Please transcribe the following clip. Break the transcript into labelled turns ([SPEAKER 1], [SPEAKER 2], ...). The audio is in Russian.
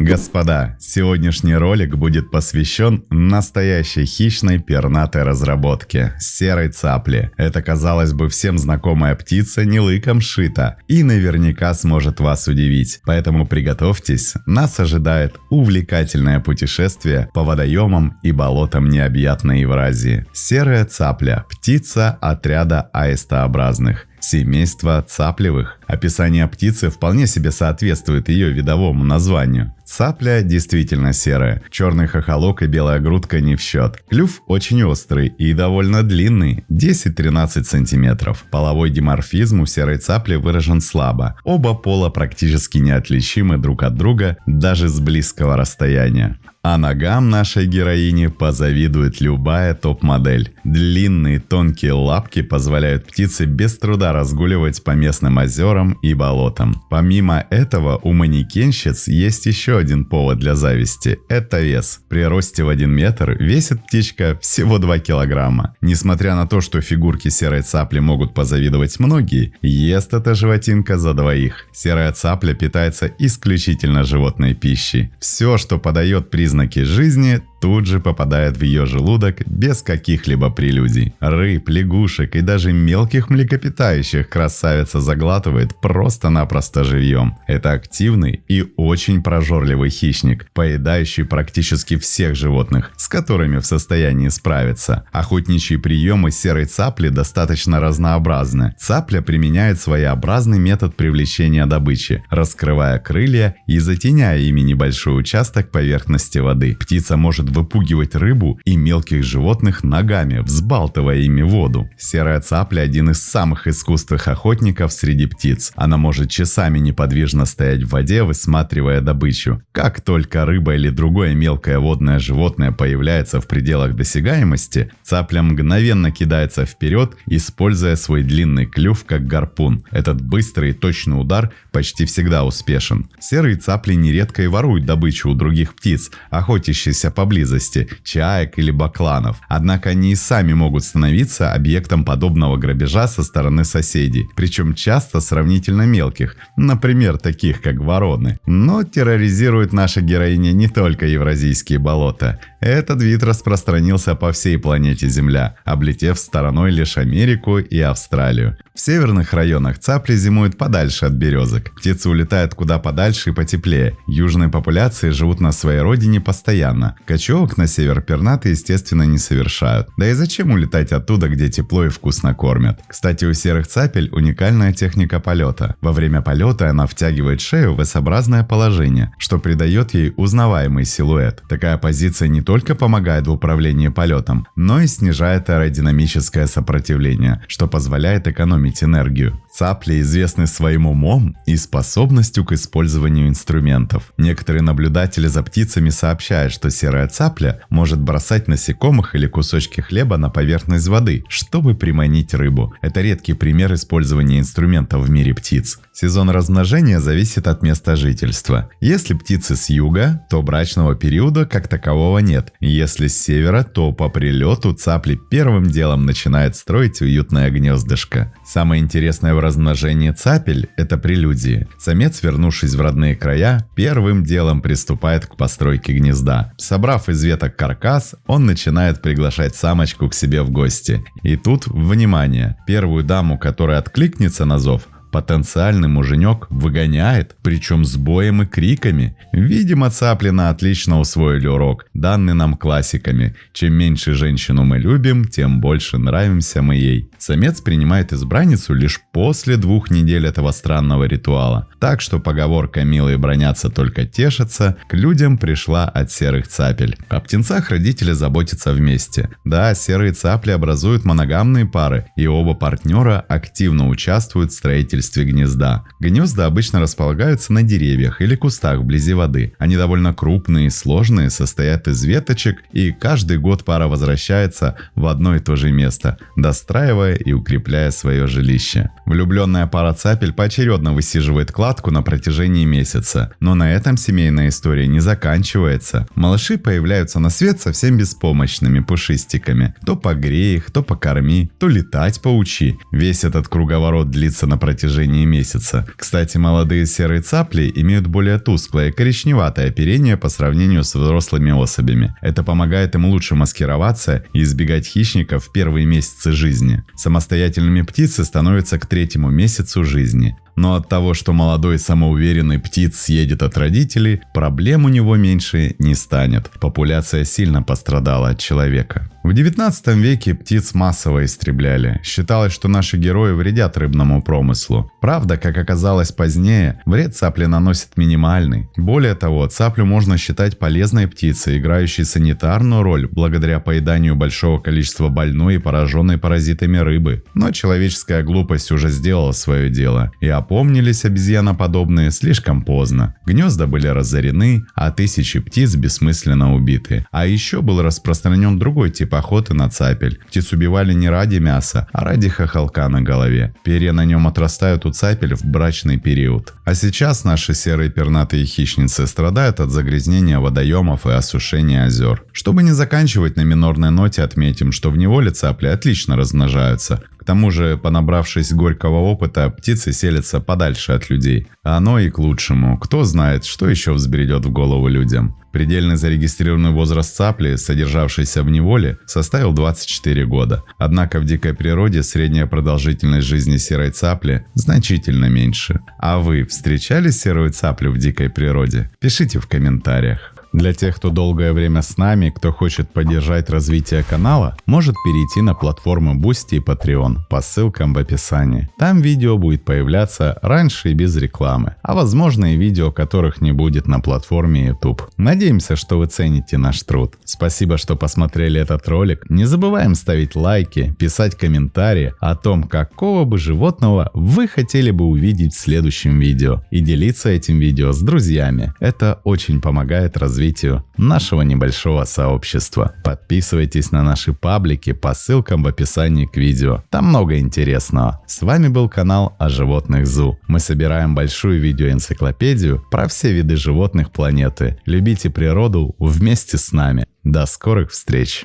[SPEAKER 1] Господа, сегодняшний ролик будет посвящен настоящей хищной пернатой разработке – серой цапле. Это, казалось бы, всем знакомая птица не лыком шита и наверняка сможет вас удивить. Поэтому приготовьтесь, нас ожидает увлекательное путешествие по водоемам и болотам необъятной Евразии. Серая цапля – птица отряда аистообразных. Семейство цаплевых. Описание птицы вполне себе соответствует ее видовому названию. Цапля действительно серая. Черный хохолок и белая грудка не в счет. Клюв очень острый и довольно длинный – 10-13 сантиметров. Половой диморфизм у серой цапли выражен слабо. Оба пола практически неотличимы друг от друга даже с близкого расстояния. А ногам нашей героини позавидует любая топ-модель. Длинные тонкие лапки позволяют птице без труда разгуливать по местным озерам и болотам. Помимо этого, у манекенщиц есть еще один повод для зависти – это вес. При росте в 1 метр весит птичка всего 2 килограмма. Несмотря на то, что фигурки серой цапли могут позавидовать многие, ест эта животинка за двоих. Серая цапля питается исключительно животной пищей. Все, что подает признаки жизни, тут же попадает в ее желудок без каких-либо прелюдий. Рыб, лягушек и даже мелких млекопитающих красавица заглатывает просто-напросто живьем. Это активный и очень прожорливый хищник, поедающий практически всех животных, с которыми в состоянии справиться. Охотничьи приемы серой цапли достаточно разнообразны. Цапля применяет своеобразный метод привлечения добычи, раскрывая крылья и затеняя ими небольшой участок поверхности воды. Птица может выпугивать рыбу и мелких животных ногами, взбалтывая ими воду. Серая цапля – один из самых искусных охотников среди птиц. Она может часами неподвижно стоять в воде, высматривая добычу. Как только рыба или другое мелкое водное животное появляется в пределах досягаемости, цапля мгновенно кидается вперед, используя свой длинный клюв как гарпун. Этот быстрый и точный удар почти всегда успешен. Серые цапли нередко и воруют добычу у других птиц, охотящихся поблизости, чаек или бакланов. Однако они и сами могут становиться объектом подобного грабежа со стороны соседей, причем часто сравнительно мелких, например, таких как вороны. Но терроризирует наша героиня не только евразийские болота. Этот вид распространился по всей планете Земля, облетев стороной лишь Америку и Австралию. В северных районах цапли зимуют подальше от березок. Птицы улетают куда подальше и потеплее. Южные популяции живут на своей родине постоянно. Кочевок на север пернатые, естественно, не совершают. Да и зачем улетать оттуда, где тепло и вкусно кормят? Кстати, у серых цапель уникальная техника полета. Во время полета она втягивает шею в S-образное положение, что придает ей узнаваемый силуэт. Такая позиция не только помогает в управлении полетом, но и снижает аэродинамическое сопротивление, что позволяет экономить энергию. Цапли известны своим умом и способностью к использованию инструментов. Некоторые наблюдатели за птицами сообщают, что серая цапля может бросать насекомых или кусочки хлеба на поверхность воды, чтобы приманить рыбу. Это редкий пример использования инструментов в мире птиц. Сезон размножения зависит от места жительства. Если птицы с юга, то брачного периода как такового нет. Если с севера, то по прилету цапли первым делом начинают строить уютное гнездышко. Самое интересное в размножении цапель – это прелюдии. Самец, вернувшись в родные края, первым делом приступает к постройке гнезда. Собрав из веток каркас, он начинает приглашать самочку к себе в гости. И тут, внимание, первую даму, которая откликнется на зов, потенциальный муженек выгоняет, причем с боем и криками. Видимо, цаплина отлично усвоили урок, данный нам классиками. Чем меньше женщину мы любим, тем больше нравимся мы ей. Самец принимает избранницу лишь после 2 недель этого странного ритуала. Так что поговорка «милые бранятся, только тешатся» к людям пришла от серых цапель. О птенцах родители заботятся вместе. Да, серые цапли образуют моногамные пары, и оба партнера активно участвуют в строительстве гнезда. Гнезда обычно располагаются на деревьях или кустах вблизи воды. Они довольно крупные и сложные, состоят из веточек, и каждый год пара возвращается в одно и то же место, достраивая и укрепляя свое жилище. Влюбленная пара цапель поочередно высиживает кладку на протяжении месяца. Но на этом семейная история не заканчивается. Малыши появляются на свет совсем беспомощными пушистиками. То погрей их, то покорми, то летать поучи. Весь этот круговорот длится на протяжении протяжении месяца. Кстати, молодые серые цапли имеют более тусклое коричневатое оперение по сравнению с взрослыми особями. Это помогает им лучше маскироваться и избегать хищников в первые месяцы жизни. Самостоятельными птицы становятся к 3-му месяцу жизни. Но от того, что молодой самоуверенный птиц съедет от родителей, проблем у него меньше не станет. Популяция сильно пострадала от человека. В 19 веке птиц массово истребляли. Считалось, что наши герои вредят рыбному промыслу. Правда, как оказалось позднее, вред цапли наносит минимальный. Более того, цаплю можно считать полезной птицей, играющей санитарную роль благодаря поеданию большого количества больной и пораженной паразитами рыбы. Но человеческая глупость уже сделала свое дело, и опомнились обезьяноподобные слишком поздно. Гнезда были разорены, а тысячи птиц бессмысленно убиты. А еще был распространен другой тип охоты на цапель. Птиц убивали не ради мяса, а ради хохолка на голове. Перья на нем отрастают у цапель в брачный период. А сейчас наши серые пернатые хищницы страдают от загрязнения водоемов и осушения озер. Чтобы не заканчивать на минорной ноте, отметим, что в неволе цапли отлично размножаются. К тому же, понабравшись горького опыта, птицы селятся подальше от людей. А оно и к лучшему. Кто знает, что еще взбредет в голову людям. Предельный зарегистрированный возраст цапли, содержавшейся в неволе, составил 24 года. Однако в дикой природе средняя продолжительность жизни серой цапли значительно меньше. А вы встречали серую цаплю в дикой природе? Пишите в комментариях. Для тех, кто долгое время с нами, кто хочет поддержать развитие канала, может перейти на платформы Boosty и Patreon по ссылкам в описании. Там видео будет появляться раньше и без рекламы, а возможно и видео, которых не будет на платформе YouTube. Надеемся, что вы цените наш труд. Спасибо, что посмотрели этот ролик. Не забываем ставить лайки, писать комментарии о том, какого бы животного вы хотели бы увидеть в следующем видео, и делиться этим видео с друзьями. Это очень помогает развитию нашего небольшого сообщества. Подписывайтесь на наши паблики по ссылкам в описании к видео. Там много интересного. С вами был канал о животных ЗУ. Мы собираем большую видеоэнциклопедию про все виды животных планеты. Любите природу вместе с нами. До скорых встреч!